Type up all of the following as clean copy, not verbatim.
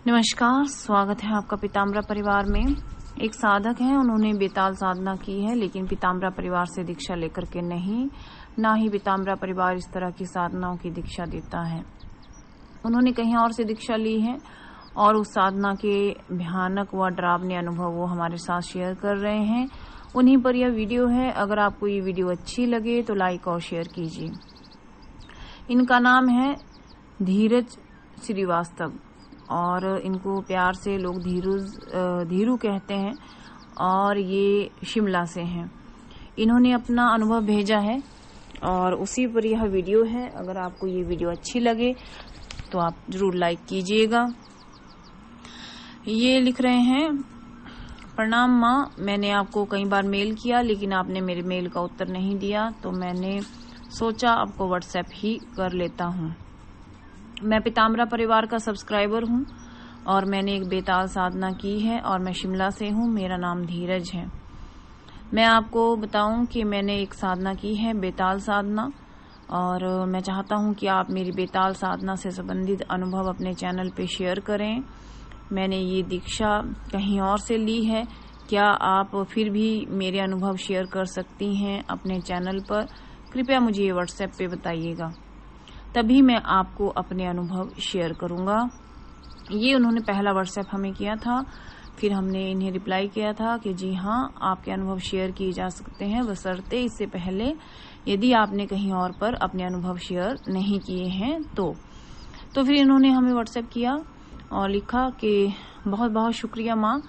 नमस्कार, स्वागत है आपका पीताम्बरा परिवार में। एक साधक हैं, उन्होंने बेताल साधना की है, लेकिन पीताम्बरा परिवार से दीक्षा लेकर के नहीं, ना ही पीताम्बरा परिवार इस तरह की साधनाओं की दीक्षा देता है। उन्होंने कहीं और से दीक्षा ली है और उस साधना के भयानक व डरावने अनुभव वो हमारे साथ शेयर कर रहे हैं। उन्हीं पर यह वीडियो है। अगर आपको ये वीडियो अच्छी लगे तो लाइक और शेयर कीजिए। इनका नाम है धीरज श्रीवास्तव और इनको प्यार से लोग धीरू कहते हैं और ये शिमला से हैं। इन्होंने अपना अनुभव भेजा है और उसी पर यह वीडियो है। अगर आपको ये वीडियो अच्छी लगे तो आप जरूर लाइक कीजिएगा। ये लिख रहे हैं, प्रणाम माँ, मैंने आपको कई बार मेल किया लेकिन आपने मेरे मेल का उत्तर नहीं दिया, तो मैंने सोचा आपको व्हाट्सएप ही कर लेता हूँ। मैं पीताम्बरा परिवार का सब्सक्राइबर हूँ और मैंने एक बेताल साधना की है और मैं शिमला से हूँ। मेरा नाम धीरज है। मैं आपको बताऊं कि मैंने एक साधना की है, बेताल साधना, और मैं चाहता हूँ कि आप मेरी बेताल साधना से संबंधित अनुभव अपने चैनल पे शेयर करें। मैंने ये दीक्षा कहीं और से ली है, क्या आप फिर भी मेरे अनुभव शेयर कर सकती हैं अपने चैनल पर? कृपया मुझे व्हाट्सएप पे बताइएगा, तभी मैं आपको अपने अनुभव शेयर करूंगा। ये उन्होंने पहला व्हाट्सएप हमें किया था, फिर हमने इन्हें रिप्लाई किया था कि जी हाँ, आपके अनुभव शेयर किए जा सकते हैं, बशर्ते इससे पहले यदि आपने कहीं और पर अपने अनुभव शेयर नहीं किए हैं तो फिर इन्होंने हमें व्हाट्सएप किया और लिखा कि बहुत बहुत शुक्रिया माँ,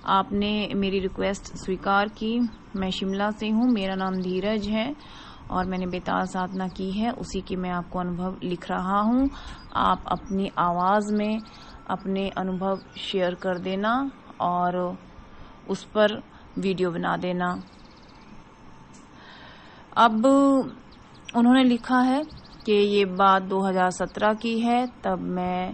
आपने मेरी रिक्वेस्ट स्वीकार की। मैं शिमला से हूँ, मेरा नाम धीरज है और मैंने बेताल साधना की है, उसी की मैं आपको अनुभव लिख रहा हूँ। आप अपनी आवाज़ में अपने अनुभव शेयर कर देना और उस पर वीडियो बना देना। अब उन्होंने लिखा है कि ये बात 2017 की है, तब मैं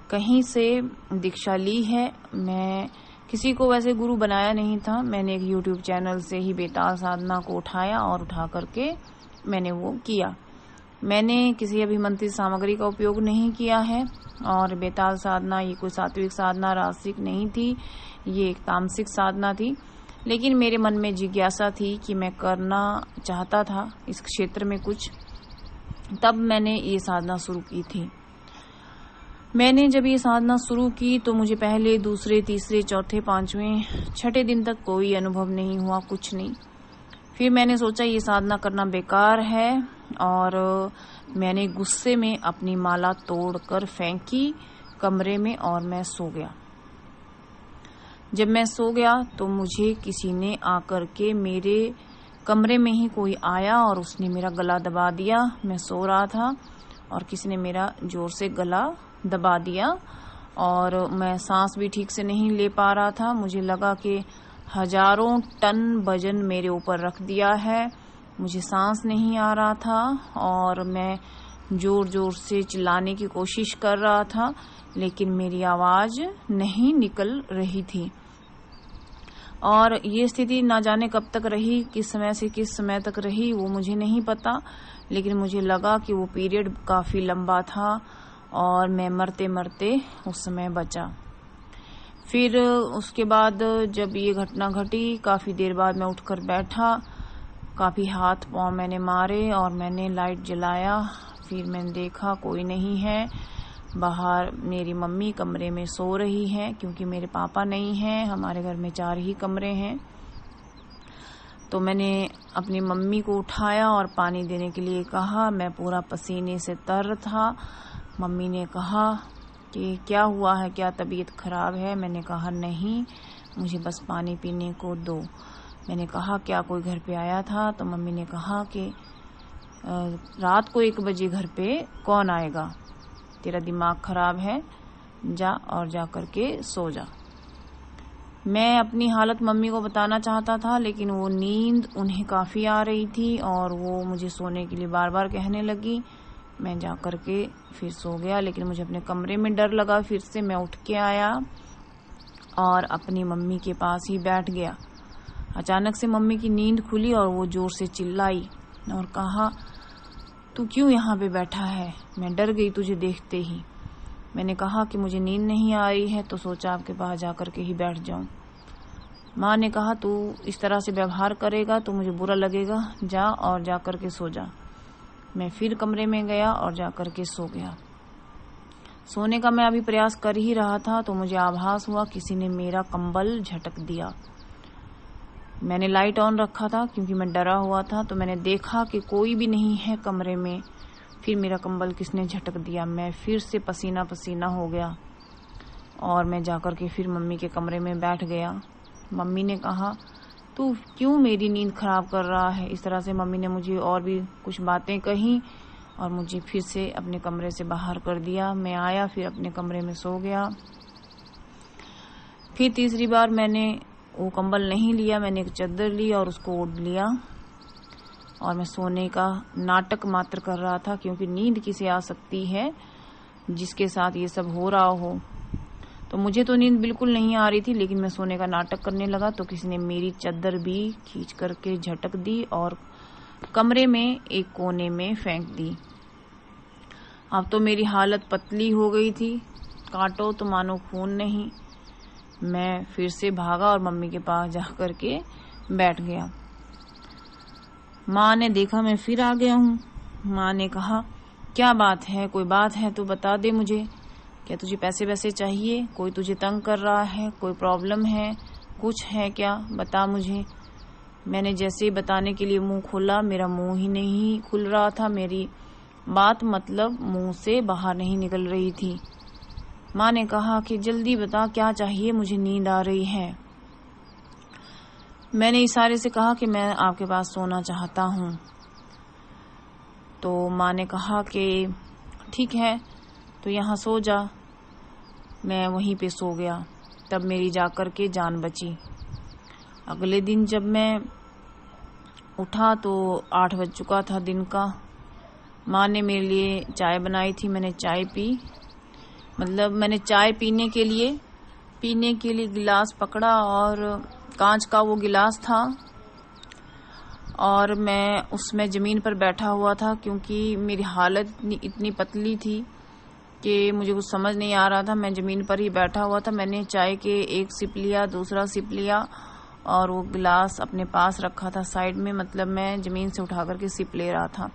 कहीं से दीक्षा ली है। मैं किसी को वैसे गुरु बनाया नहीं था, मैंने एक YouTube चैनल से ही बेताल साधना को उठाया और उठा करके मैंने वो किया। मैंने किसी अभिमंत्रित सामग्री का उपयोग नहीं किया है और बेताल साधना ये कोई सात्विक साधना रासिक नहीं थी, ये एक तामसिक साधना थी। लेकिन मेरे मन में जिज्ञासा थी कि मैं करना चाहता था इस क्षेत्र में कुछ, तब मैंने ये साधना शुरू की थी। मैंने जब ये साधना शुरू की तो मुझे पहले, दूसरे, तीसरे, चौथे, पांचवें, छठे दिन तक कोई अनुभव नहीं हुआ, कुछ नहीं। फिर मैंने सोचा ये साधना करना बेकार है और मैंने गुस्से में अपनी माला तोड़कर फेंकी कमरे में और मैं सो गया। जब मैं सो गया तो मुझे किसी ने आकर के, मेरे कमरे में ही कोई आया और उसने मेरा गला दबा दिया। मैं सो रहा था और किसी ने मेरा जोर से गला दबा दिया और मैं सांस भी ठीक से नहीं ले पा रहा था। मुझे लगा कि हजारों टन वजन मेरे ऊपर रख दिया है। मुझे सांस नहीं आ रहा था और मैं जोर जोर से चिल्लाने की कोशिश कर रहा था, लेकिन मेरी आवाज नहीं निकल रही थी। और ये स्थिति ना जाने कब तक रही, किस समय से किस समय तक रही, वो मुझे नहीं पता, लेकिन मुझे लगा कि वो पीरियड काफी लंबा था और मैं मरते मरते उस समय बचा। फिर उसके बाद जब ये घटना घटी, काफी देर बाद मैं उठकर बैठा, काफी हाथ पांव मैंने मारे और मैंने लाइट जलाया। फिर मैंने देखा कोई नहीं है बाहर। मेरी मम्मी कमरे में सो रही हैं क्योंकि मेरे पापा नहीं हैं, हमारे घर में 4 ही कमरे हैं। तो मैंने अपनी मम्मी को उठाया और पानी देने के लिए कहा। मैं पूरा पसीने से तर था। मम्मी ने कहा कि क्या हुआ है, क्या तबीयत खराब है? मैंने कहा नहीं, मुझे बस पानी पीने को दो। मैंने कहा क्या कोई घर पे आया था? तो मम्मी ने कहा कि रात को 1 बजे घर पे कौन आएगा, तेरा दिमाग खराब है, जा और जा करके सो जा। मैं अपनी हालत मम्मी को बताना चाहता था, लेकिन वो नींद उन्हें काफी आ रही थी और वो मुझे सोने के लिए बार बार कहने लगी। मैं जा करके फिर सो गया, लेकिन मुझे अपने कमरे में डर लगा। फिर से मैं उठ के आया और अपनी मम्मी के पास ही बैठ गया। अचानक से मम्मी की नींद खुली और वो जोर से चिल्लाई और कहा, तू क्यों यहाँ पे बैठा है? मैं डर गई तुझे देखते ही। मैंने कहा कि मुझे नींद नहीं आ रही है, तो सोचा आपके पास जाकर के ही बैठ जाऊं। माँ ने कहा तू इस तरह से व्यवहार करेगा तो मुझे बुरा लगेगा, जा और जा कर के सो जा। मैं फिर कमरे में गया और जा कर के सो गया। सोने का मैं अभी प्रयास कर ही रहा था तो मुझे आभास हुआ किसी ने मेरा कंबल झटक दिया। मैंने लाइट ऑन रखा था क्योंकि मैं डरा हुआ था, तो मैंने देखा कि कोई भी नहीं है कमरे में। फिर मेरा कंबल किसने झटक दिया। मैं फिर से पसीना पसीना हो गया और मैं जाकर के फिर मम्मी के कमरे में बैठ गया। मम्मी ने कहा तू क्यों मेरी नींद खराब कर रहा है। इस तरह से मम्मी ने मुझे और भी कुछ बातें कही और मुझे फिर से अपने कमरे से बाहर कर दिया। मैं आया, फिर अपने कमरे में सो गया। फिर तीसरी बार मैंने वो कंबल नहीं लिया, मैंने एक चादर ली और उसको ओढ़ लिया और मैं सोने का नाटक मात्र कर रहा था, क्योंकि नींद किसे आ सकती है जिसके साथ ये सब हो रहा हो। तो मुझे तो नींद बिल्कुल नहीं आ रही थी, लेकिन मैं सोने का नाटक करने लगा तो किसी ने मेरी चादर भी खींच करके झटक दी और कमरे में एक कोने में फेंक दी। अब तो मेरी हालत पतली हो गई थी, काटो तो मानो खून नहीं। मैं फिर से भागा और मम्मी के पास जा करके बैठ गया। माँ ने देखा मैं फिर आ गया हूँ। माँ ने कहा क्या बात है, कोई बात है तो बता दे मुझे। क्या तुझे पैसे वैसे चाहिए, कोई तुझे तंग कर रहा है, कोई प्रॉब्लम है, कुछ है क्या, बता मुझे। मैंने जैसे ही बताने के लिए मुंह खोला, मेरा मुंह ही नहीं खुल रहा था। मेरी बात मतलब मुंह से बाहर नहीं निकल रही थी। माँ ने कहा कि जल्दी बता क्या चाहिए, मुझे नींद आ रही है। मैंने इशारे से कहा कि मैं आपके पास सोना चाहता हूँ। तो माँ ने कहा कि ठीक है तो यहाँ सो जा। मैं वहीं पे सो गया। तब मेरी जाकर के जान बची। अगले दिन जब मैं उठा तो 8 बज चुका था दिन का। माँ ने मेरे लिए चाय बनाई थी, मैंने चाय पी। मतलब मैंने चाय पीने के लिए गिलास पकड़ा और कांच का वो गिलास था और मैं उसमें ज़मीन पर बैठा हुआ था, क्योंकि मेरी हालत इतनी पतली थी कि मुझे कुछ समझ नहीं आ रहा था। मैं ज़मीन पर ही बैठा हुआ था। मैंने चाय के एक सिप लिया, दूसरा सिप लिया और वो गिलास अपने पास रखा था साइड में, मतलब मैं ज़मीन से उठा करके सिप ले रहा था।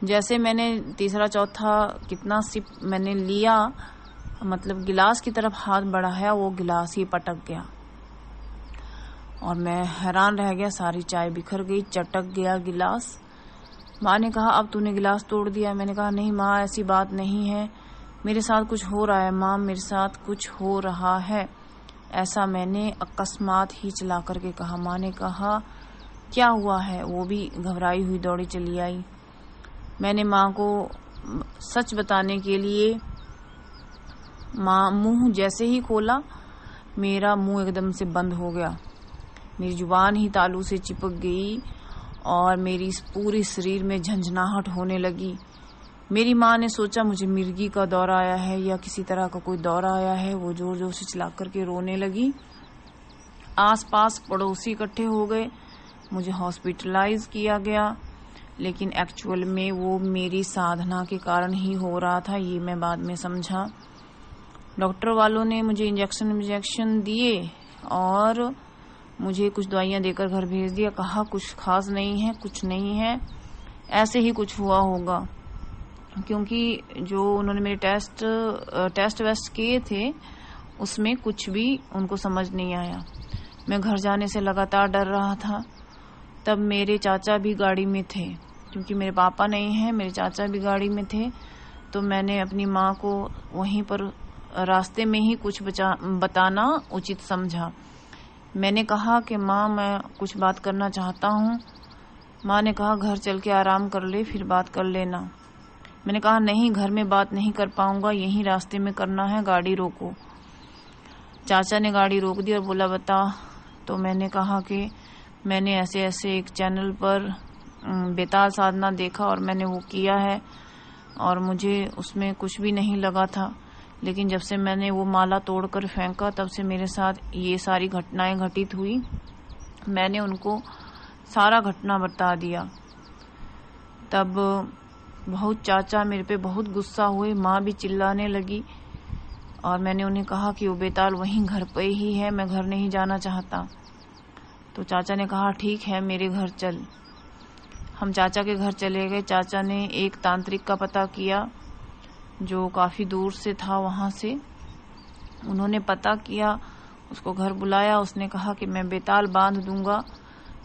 जैसे मैंने तीसरा चौथा कितना सिप मैंने लिया, मतलब गिलास की तरफ हाथ बढ़ाया, वो गिलास ही पटक गया और मैं हैरान रह गया। सारी चाय बिखर गई, चटक गया गिलास। माँ ने कहा अब तूने गिलास तोड़ दिया। मैंने कहा नहीं माँ, ऐसी बात नहीं है, मेरे साथ कुछ हो रहा है। माँ मेरे साथ कुछ हो रहा है, ऐसा मैंने अकस्मात ही चला करके कहा। माँ ने कहा क्या हुआ है। वो भी घबराई हुई दौड़ी चली आई। मैंने माँ को सच बताने के लिए माँ मुंह जैसे ही खोला, मेरा मुंह एकदम से बंद हो गया। मेरी जुबान ही तालू से चिपक गई और मेरी पूरी शरीर में झंझनाहट होने लगी। मेरी माँ ने सोचा मुझे मिर्गी का दौरा आया है या किसी तरह का कोई दौरा आया है। वो जोर जोर से चिल्ला करके रोने लगी। आसपास पड़ोसी इकट्ठे हो गए, मुझे हॉस्पिटलाइज किया गया, लेकिन एक्चुअल में वो मेरी साधना के कारण ही हो रहा था, ये मैं बाद में समझा। डॉक्टर वालों ने मुझे इंजेक्शन दिए और मुझे कुछ दवाइयाँ देकर घर भेज दिया। कहा कुछ खास नहीं है, कुछ नहीं है, ऐसे ही कुछ हुआ होगा, क्योंकि जो उन्होंने मेरे टेस्ट वेस्ट किए थे उसमें कुछ भी उनको समझ नहीं आया। मैं घर जाने से लगातार डर रहा था। तब मेरे चाचा भी गाड़ी में थे, क्योंकि मेरे पापा नहीं हैं, मेरे चाचा भी गाड़ी में थे। तो मैंने अपनी माँ को वहीं पर रास्ते में ही कुछ बताना उचित समझा। मैंने कहा कि माँ मैं कुछ बात करना चाहता हूँ। माँ ने कहा घर चल के आराम कर ले, फिर बात कर लेना। मैंने कहा नहीं, घर में बात नहीं कर पाऊंगा, यहीं रास्ते में करना है, गाड़ी रोको। चाचा ने गाड़ी रोक दी और बोला बता। तो मैंने कहा कि मैंने ऐसे ऐसे एक चैनल पर बेताल साधना देखा और मैंने वो किया है और मुझे उसमें कुछ भी नहीं लगा था, लेकिन जब से मैंने वो माला तोड़कर फेंका तब से मेरे साथ ये सारी घटनाएं घटित हुई। मैंने उनको सारा घटना बता दिया। तब बहुत चाचा मेरे पे बहुत गुस्सा हुए, माँ भी चिल्लाने लगी और मैंने उन्हें कहा कि वो बेताल वहीं घर पे ही है, मैं घर नहीं जाना चाहता। तो चाचा ने कहा ठीक है मेरे घर चल। हम चाचा के घर चले गए। चाचा ने एक तांत्रिक का पता किया जो काफी दूर से था। वहां से उन्होंने पता किया, उसको घर बुलाया। उसने कहा कि मैं बेताल बांध दूंगा,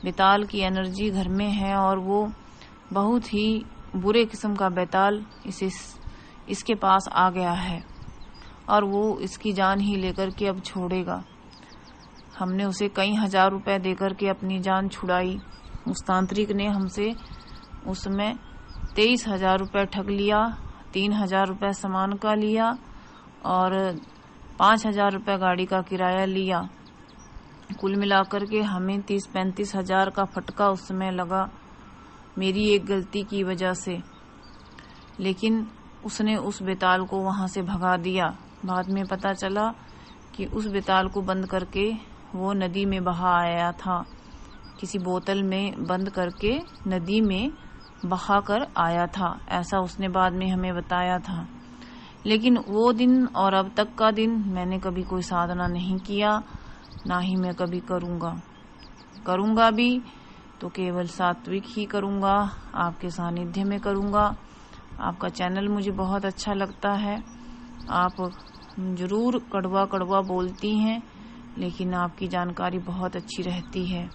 बेताल की एनर्जी घर में है और वो बहुत ही बुरे किस्म का बेताल इसके पास आ गया है और वो इसकी जान ही लेकर के अब छोड़ेगा। हमने उसे कई हजार रुपए देकर के अपनी जान छुड़ाई। उस तांत्रिक ने हमसे उस समय 23,000 रुपए ठग लिया, 3,000 रुपए सामान का लिया और 5,000 रुपए गाड़ी का किराया लिया। कुल मिलाकर के हमें 30-35 हजार का फटका उस समय लगा मेरी एक गलती की वजह से। लेकिन उसने उस बेताल को वहां से भगा दिया। बाद में पता चला कि उस बेताल को बंद करके वो नदी में बहा आया था, किसी बोतल में बंद करके नदी में बहा कर आया था, ऐसा उसने बाद में हमें बताया था। लेकिन वो दिन और अब तक का दिन मैंने कभी कोई साधना नहीं किया, ना ही मैं कभी करूंगा भी तो केवल सात्विक ही करूंगा, आपके सानिध्य में करूंगा। आपका चैनल मुझे बहुत अच्छा लगता है। आप जरूर कड़वा कड़वा बोलती हैं, लेकिन आपकी जानकारी बहुत अच्छी रहती है।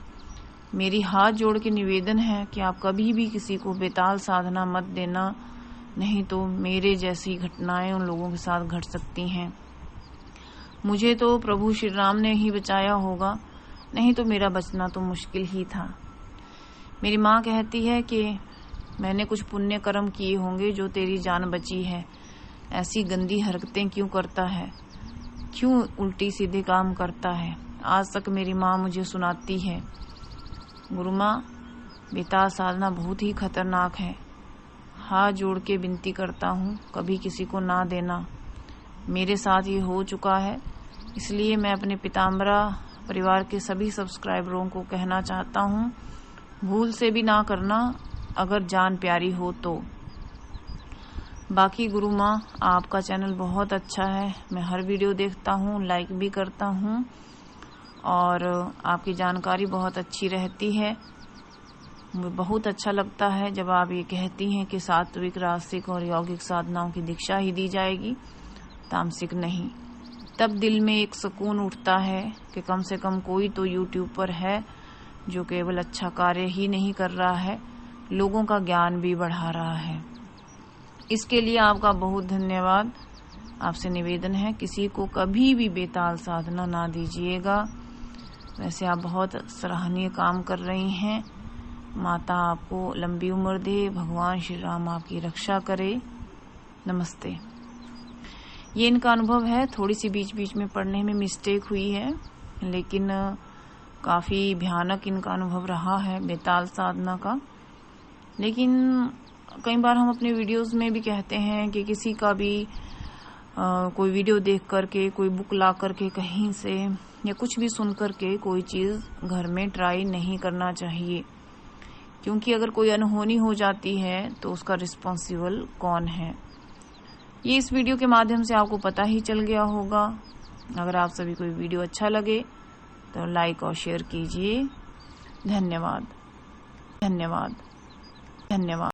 मेरी हाथ जोड़ के निवेदन है कि आप कभी भी किसी को बेताल साधना मत देना, नहीं तो मेरे जैसी घटनाएं उन लोगों के साथ घट सकती हैं। मुझे तो प्रभु श्री राम ने ही बचाया होगा, नहीं तो मेरा बचना तो मुश्किल ही था। मेरी माँ कहती है कि मैंने कुछ पुण्य कर्म किए होंगे जो तेरी जान बची है। ऐसी गंदी हरकतें क्यों करता है, क्यों उल्टी सीधे काम करता है। आज तक मेरी माँ मुझे सुनाती है, गुरु माँ बेताल साधना बहुत ही खतरनाक है। हाथ जोड़ के विनती करता हूँ कभी किसी को ना देना। मेरे साथ ये हो चुका है, इसलिए मैं अपने पीताम्बरा परिवार के सभी सब्सक्राइबरों को कहना चाहता हूँ, भूल से भी ना करना अगर जान प्यारी हो तो। बाकी गुरु माँ आपका चैनल बहुत अच्छा है, मैं हर वीडियो देखता हूँ, लाइक भी करता हूँ और आपकी जानकारी बहुत अच्छी रहती है। मुझे बहुत अच्छा लगता है जब आप ये कहती हैं कि सात्विक, रासिक और यौगिक साधनाओं की दीक्षा ही दी जाएगी, तामसिक नहीं। तब दिल में एक सुकून उठता है कि कम से कम कोई तो यूट्यूब पर है जो केवल अच्छा कार्य ही नहीं कर रहा है, लोगों का ज्ञान भी बढ़ा रहा है। इसके लिए आपका बहुत धन्यवाद। आपसे निवेदन है किसी को कभी भी बेताल साधना ना दीजिएगा। वैसे आप बहुत सराहनीय काम कर रही हैं। माता आपको लंबी उम्र दे, भगवान श्री राम आपकी रक्षा करे। नमस्ते। ये इनका अनुभव है, थोड़ी सी बीच बीच में पढ़ने में मिस्टेक हुई है, लेकिन काफी भयानक इनका अनुभव रहा है बेताल साधना का। लेकिन कई बार हम अपने वीडियोस में भी कहते हैं कि किसी का भी कोई वीडियो देख करके, कोई बुक ला करके कहीं से या कुछ भी सुन करके कोई चीज घर में ट्राई नहीं करना चाहिए, क्योंकि अगर कोई अनहोनी हो जाती है तो उसका रिस्पॉन्सिबल कौन है, ये इस वीडियो के माध्यम से आपको पता ही चल गया होगा। अगर आप सभी को वीडियो अच्छा लगे तो लाइक और शेयर कीजिए। धन्यवाद, धन्यवाद, धन्यवाद।